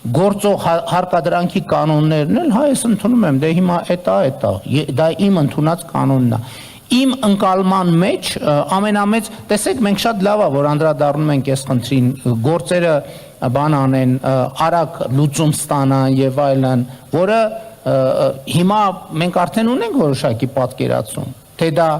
գործող հարկադրանքի կանոններն էլ հա ես ընդունում եմ, դե հիմա դա իմ ընդունած կանոնն է։ Իմ ընկալման մեջ ամենամեծ, տեսեք, մենք շատ լավ է, որ անդրադառնում ենք այս խնդրին, գործերը բան անեն, արագ լուծում ստանան եւ այլն, որը հիմա մենք արդեն ունենք որոշակի պատկերացում, թե դա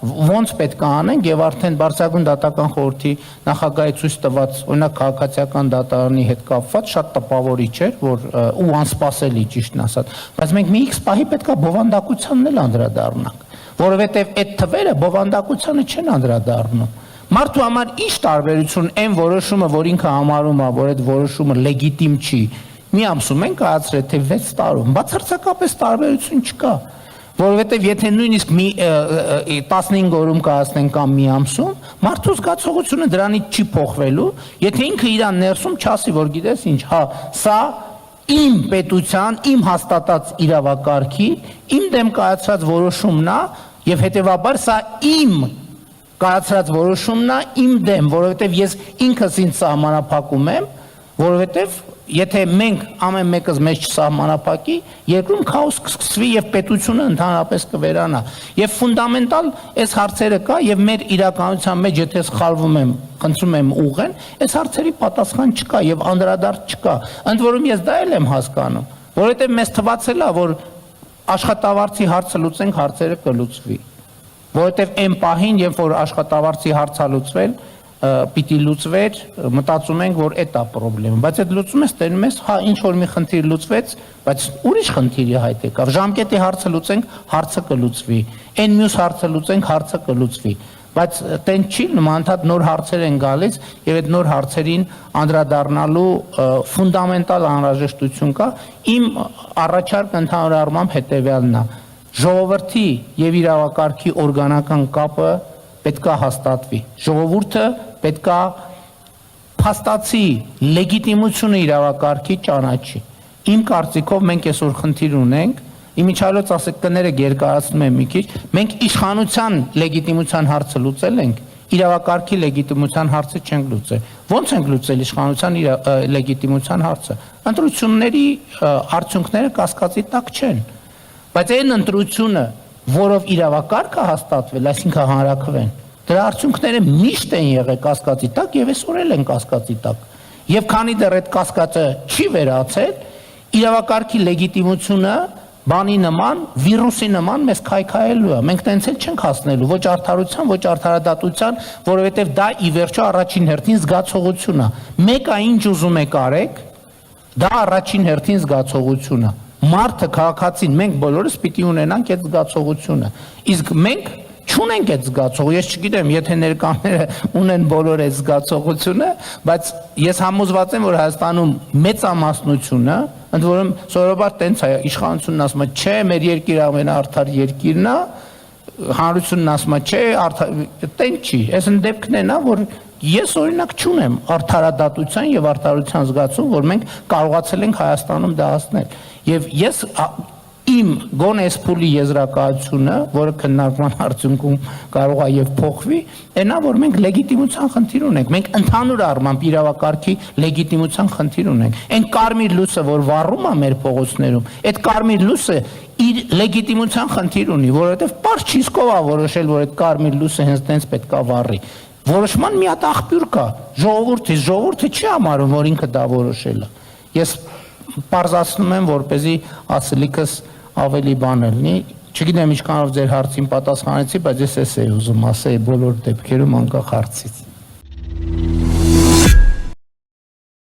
ոնց պետք է անենք եւ արդեն Բարձրագույն դատական խորհրդի նախագահի ցույց տված օրինակ քաղաքացիական դատարանի հետ կապված շատ տպավորիչ էր, որ ու անսպասելի ճիշտն ասած, բայց մենք մի X պահի պետք է բովանդակությանն էլ անդրադառնանք, որովհետեւ այդ թվերը բովանդակությանը չեն անդրադառնում։ Մարդու համար ինչ տարբերություն այն որոշումը, որ ինքը համարում է, որ այդ որոշումը լեգիտիմ չի, մի ամսում են կայացրել, թե 6 տարում, բացարձակապես տարբերություն չկա, որովհետև եթե նույնիսկ 15 օրում կայացնեն կամ մի ամսում, մարդու զգացողությունը դրանից չի փոխվելու, եթե ինքը իրան ներսում չասի, որ գիտես ինչ, հա, սա իմ պետության, իմ հաստատած իրավակարգի, իմ դեմ կայացրած որոշումն է, եւ հետեւաբար սա իմ կայացրած որոշումն է իմ դեմ, որովհետև ես ինքս ինձ սահմանափակում եմ, որովհետև եթե մենք ամեն մեկս մեզ չսահմանափակի, երկրում քաոս կսկսվի եւ պետությունը ընդհանրապես կվերանա։ Եվ ֆունդամենտալ այս հարցերը կա եւ մեր իրականության մեջ եթե սխալվում եմ, խնդրում եմ ուղղեն, այս հարցերի պատասխան չկա եւ անդրադարձ չկա։ Ընդ որում ես դա էլ եմ հասկանում, որովհետև մեզ թվացել է, որ աշխատավարձի հարցը լուծենք, հարցերը կլուծվի։ Որովհետև այն պահին, երբ որ աշխատավարձի հարցը լուծվել, պիտի լուծվեր, մտածում ենք, որ այդ է պրոբլեմը, բայց այդ լուծում ես տենում ես, հա ինչ որ մի խնդիր լուծվեց, բայց ուրիշ խնդիրի հայտ եկավ, ժամկետի հարցը լուծենք, հարցը կլուծվի, այն մյուս հարցը լուծենք, հարցը կլուծվի, բայց տեն չի, նմանթատ նոր հարցեր են գալիս եւ այդ նոր հարցերին անդրադառնալու ֆունդամենտալ անհրաժեշտություն կա, իմ առաջարկը ընդհանուր առմամբ հետեւյալն է, ժողովրդի եւ իրավակարգի օրգանական կապը պետք է հաստատվի, ժողովուրդը պետք է փաստացի լեգիտիմությունը իրավակարգի ճանաչի, իմ կարծիքով մենք այսօր խնդիր ունենք, իմիջիալոց ասեք կներեք երկարացնում եմ մի քիչ, մենք իշխանության լեգիտիմության հարցը լուծել ենք, իրավակարգի լեգիտիմության հարցը չենք լուծել, ոնց ենք լուծել իշխանության լեգիտիմության հարցը, ընտրությունների արդյունքները կասկածի տակ չեն, բայց այն ընտրությունը, որով իրավակարգը հաստատվել, այսինքն հանրաքվեն, դրա արդյունքները միշտ են եղել կասկածի տակ եւ այսօր էլ են կասկածի տակ։ Եվ քանի դեռ այդ կասկածը չի վերացել, իրավակարգի լեգիտիմությունը բանի նման, վիրուսի նման մեզ քայքայելու է։ Մենք տենց էլ չենք հասնելու ոչ արդարության, ոչ արդարադատության, որովհետեւ դա ի վերջո առաջին հերթին զգացողություն է։ Մեկը ինչ ուզում եք արեք, դա առաջին հերթին զգացողություն է։ Մարդը քաղաքացին մենք բոլորս պիտի ունենանք այդ զգացողությունը, իսկ մենք չունենք այդ զգացողությունը, ես չգիտեմ, եթե ներկաները ունեն բոլոր այդ զգացողությունը, բայց ես համոզված եմ, որ Հայաստանում մեծամասնությունը, ընդ որում սովորաբար տենց է, իշխանությունն ասում է, չէ, մեր երկիրը ամենաարդար երկիրն է, հանրությունն ասում է, չէ, տենց չի, այս դեպքներն է, որ ես օրինակ չունեմ արդարադատության եւ արդարության զգացում, որ մենք կարողացել ենք Հայաստանում դա հասնել։ Եվ ես իմ գոնե այս փուլի եզրակացությունը, որը քննարկման արդյունքում կարող է եւ փոխվի, այնա որ մենք լեգիտիմության խնդիր ունենք, մենք ընդհանուր առմամբ իրավակարգի լեգիտիմության խնդիր ունենք։ Այն կարմիր լույսը, որ վառում է մեր փողոցներում, այդ կարմիր լույսը իր լեգիտիմության խնդիր ունի, որովհետեւ պարզ չիսկով է որոշել, որ այդ կարմիր լույսը հենց տենց պետք է վառի։ Որոշման մի հատ աղբյուր կա, ժողովուրդը չի համարում, որ ինքը դա որոշել է։ Ես պարզացնում եմ, որպեսզի ասելիքս ավելի բան լինի, չգիտեմ ինչքանով ձեր հարցին պատասխանեցի, բայց ես էս էի ուզում ասել բոլոր դեպքերում անկախ հարցից։